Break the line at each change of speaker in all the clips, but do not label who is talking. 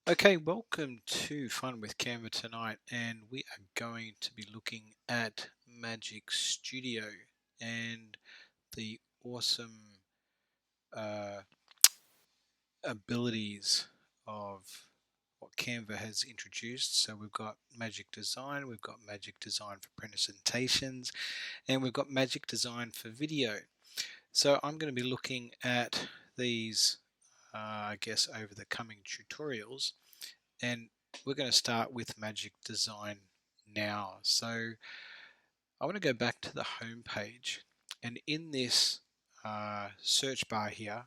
Okay, welcome to Fun with Canva tonight, and we are going to be looking at Magic Studio and the awesome uh, abilities of what Canva has introduced. So we've got Magic Design, we've got Magic Design for presentations, and we've got Magic Design for video. So I'm going to be looking at these, I guess, over the coming tutorials. And we're going to start with Magic Design now. So I want to go back to the home page, and in this search bar here,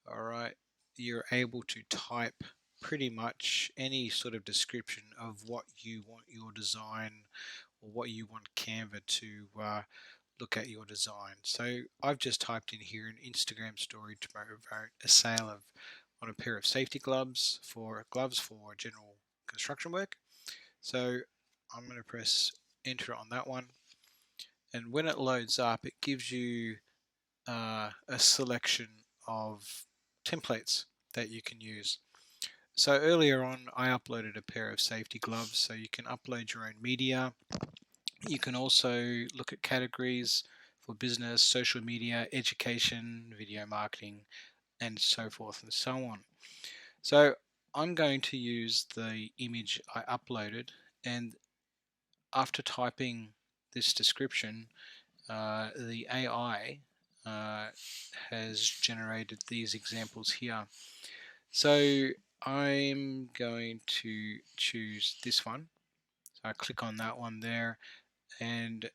all right, you're able to type pretty much any sort of description of what you want your design or what you want Canva to look at your design. So I've just typed in here an Instagram story to promote a sale of on a pair of safety gloves for general construction work. So I'm going to press enter on that one, and when it loads up it gives you a selection of templates that you can use. So earlier on I uploaded a pair of safety gloves, so you can upload your own media. You can also look at categories for business, social media, education, video marketing, and so forth and so on. So I'm going to use the image I uploaded, and after typing this description, the AI has generated these examples here. So I'm going to choose this one. So I click on that one there and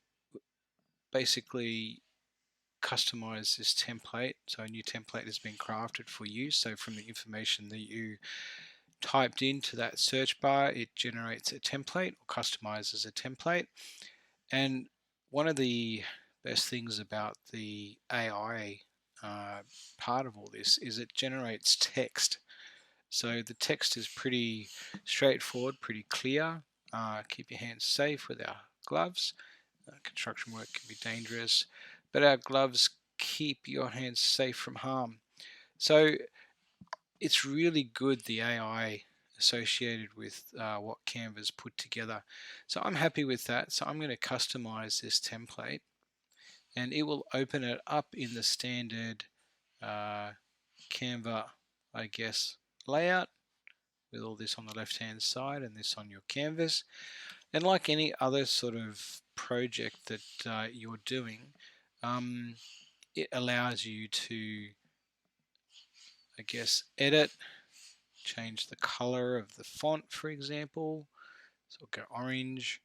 basically customize this template. So a new template has been crafted for you. So from the information that you typed into that search bar, it generates a template or customizes a template. And one of the best things about the AI part of all this is it generates text. So the text is pretty straightforward, pretty clear. Keep your hands safe with our gloves. Construction work can be dangerous, but our gloves keep your hands safe from harm. So it's really good, the AI associated with what Canva's put together. So I'm happy with that. So I'm going to customize this template, and it will open it up in the standard uh, Canva, I guess, layout, with all this on the left hand side and this on your canvas. And like any other sort of project that you're doing, um, it allows you to, I guess, edit, change the color of the font, for example. So we'll go orange,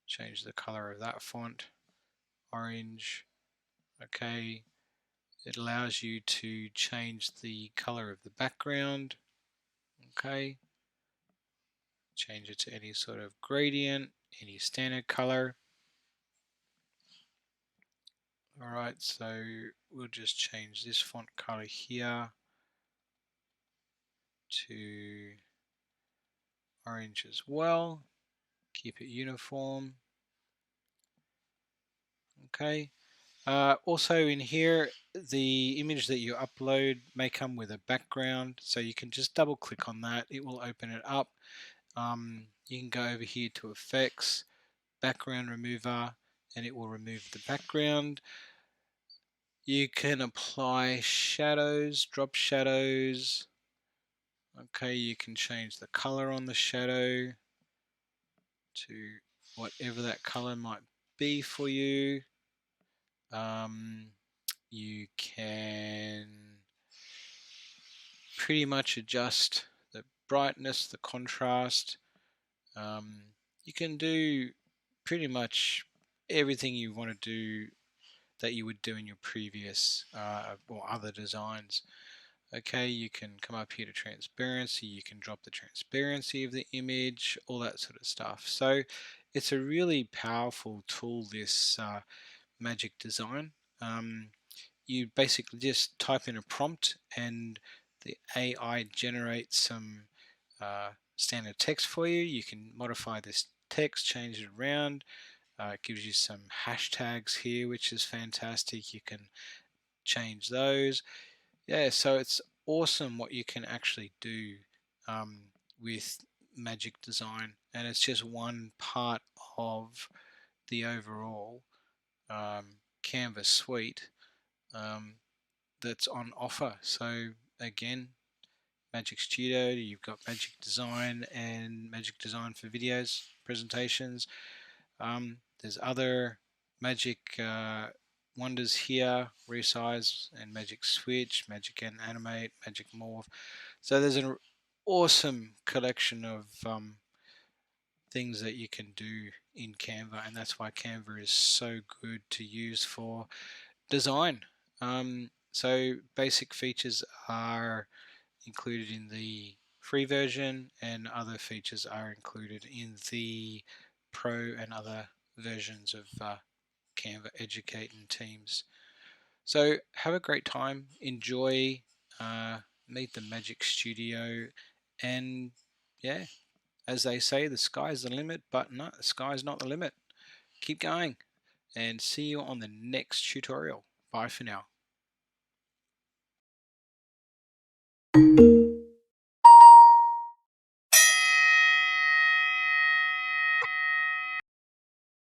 change the color of that font, orange. Okay, it allows you to change the color of the background. Okay, change it to any sort of gradient, any standard color. Alright, so we'll just change this font color here to orange as well. Keep it uniform. Okay. Also in here, the image that you upload may come with a background, so you can just double click on that. It will open it up. You can go over here to effects, background remover, and it will remove the background. You can apply shadows, drop shadows. Okay, you can change the color on the shadow to whatever that color might be for you. You can pretty much adjust the brightness, the contrast. You can do pretty much everything you want to do that you would do in your previous or other designs. Okay, you can come up here to transparency, you can drop the transparency of the image, all that sort of stuff. So it's a really powerful tool, this Magic Design. You basically just type in a prompt and the AI generates some standard text for you. You can modify this text, change it around. It gives you some hashtags here, which is fantastic. You can change those. Yeah, so it's awesome what you can actually do with Magic Design, and it's just one part of the overall Canva suite that's on offer. So again, Magic Studio, you've got Magic Design and Magic Design for videos, presentations. There's other Magic wonders here, Resize and Magic Switch, Magic and Animate, Magic Morph. So there's an awesome collection of things that you can do in Canva, and that's why Canva is so good to use for design. So basic features are included in the free version, and other features are included in the pro and other versions of Canva educating teams. So have a great time, enjoy, meet the Magic Studio, and yeah, as they say, the sky's the limit, but no, the sky's not the limit. Keep going, and see you on the next tutorial. Bye for now.